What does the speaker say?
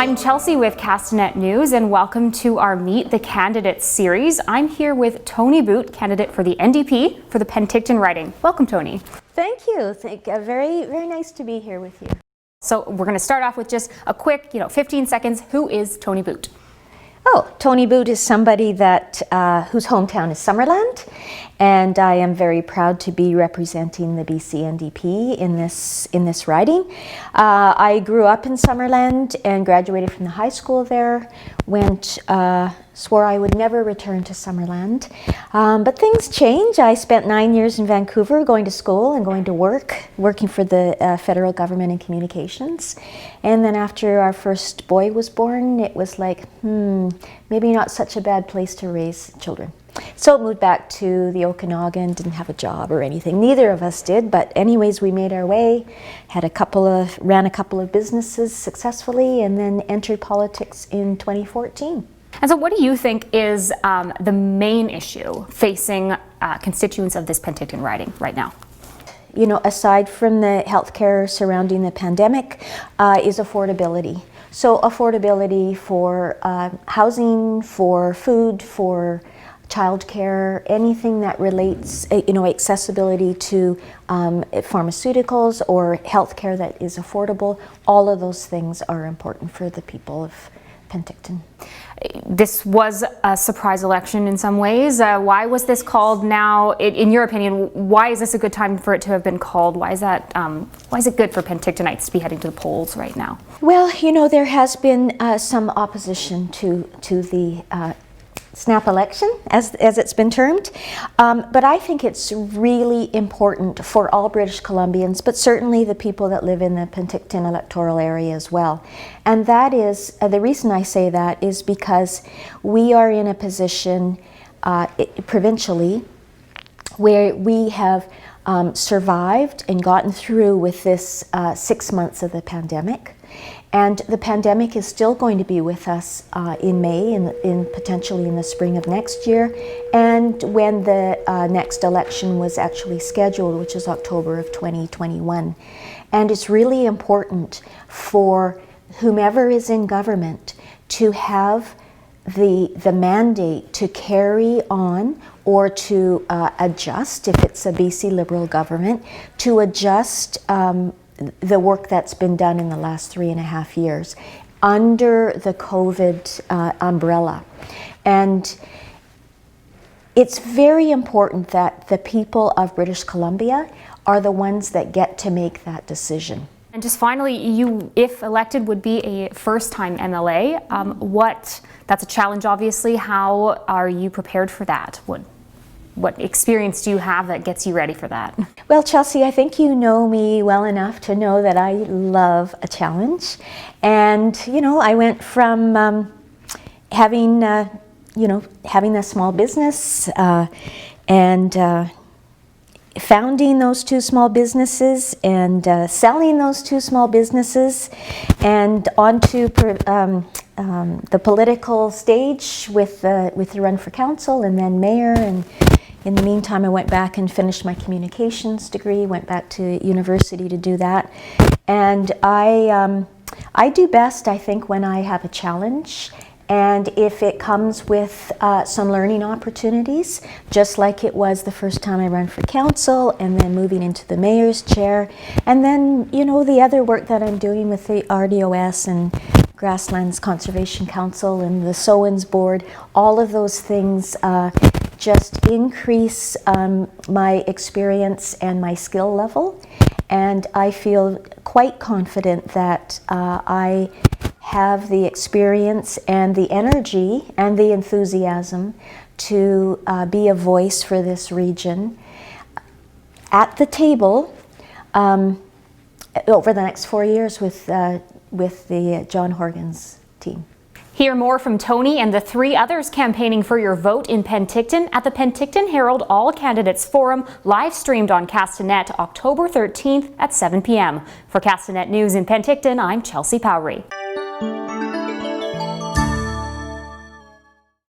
I'm Chelsea with Castanet News, and welcome to our Meet the Candidates series. I'm here with Toni Boot, candidate for the NDP for the Penticton riding. Welcome, Toni. Thank you. Very, very nice to be here with you. So we're going to start off with just a quick, 15 seconds. Who is Toni Boot? Oh, Toni Boot is somebody that whose hometown is Summerland, and I am very proud to be representing the BC NDP in this riding. I grew up in Summerland and graduated from the high school there. Swore I would never return to Summerland, but things change. I spent 9 years in Vancouver going to school and going to working for the federal government in communications. And then after our first boy was born, it was like, maybe not such a bad place to raise children. So moved back to the Okanagan, didn't have a job or anything. Neither of us did, but anyways, we made our way, ran a couple of businesses successfully, and then entered politics in 2014. And so what do you think is the main issue facing constituents of this Penticton riding right now? Aside from the healthcare surrounding the pandemic, is affordability. So affordability for housing, for food, for childcare, anything that relates, accessibility to pharmaceuticals or healthcare that is affordable. All of those things are important for the people of Penticton. This was a surprise election in some ways. Why was this called now? In your opinion, why is this a good time for it to have been called? Why is it good for Pentictonites to be heading to the polls right now? Well, there has been some opposition to the snap election, as it's been termed. But I think it's really important for all British Columbians, but certainly the people that live in the Penticton electoral area as well. And that is, the reason I say that is because we are in a position provincially where we have survived and gotten through with this 6 months of the pandemic. And the pandemic is still going to be with us in May and potentially in the spring of next year, and when the next election was actually scheduled, which is October of 2021. And it's really important for whomever is in government to have the mandate to carry on or to adjust, if it's a BC Liberal government, to adjust the work that's been done in the last 3.5 years under the COVID umbrella. And it's very important that the people of British Columbia are the ones that get to make that decision. And just finally, you, if elected, would be a first-time MLA. That's a challenge, obviously. How are you prepared for that? What experience do you have that gets you ready for that? Well, Chelsea, I think you know me well enough to know that I love a challenge. And, I went from having a small business and founding those 2 small businesses and selling those 2 small businesses and onto the political stage with the run for council and then mayor. And in the meantime, I went back and finished my communications degree, went back to university to do that. And I do best, I think, when I have a challenge. And if it comes with some learning opportunities, just like it was the first time I ran for council and then moving into the mayor's chair. And then, the other work that I'm doing with the RDOS and Grasslands Conservation Council and the Sowens Board, all of those things just increase my experience and my skill level. And I feel quite confident that I have the experience and the energy and the enthusiasm to be a voice for this region at the table over the next 4 years with the John Horgan's team. Hear more from Toni and the 3 others campaigning for your vote in Penticton at the Penticton Herald All Candidates Forum, live streamed on Castanet October 13th at 7 p.m. For Castanet News in Penticton, I'm Chelsea Powrie.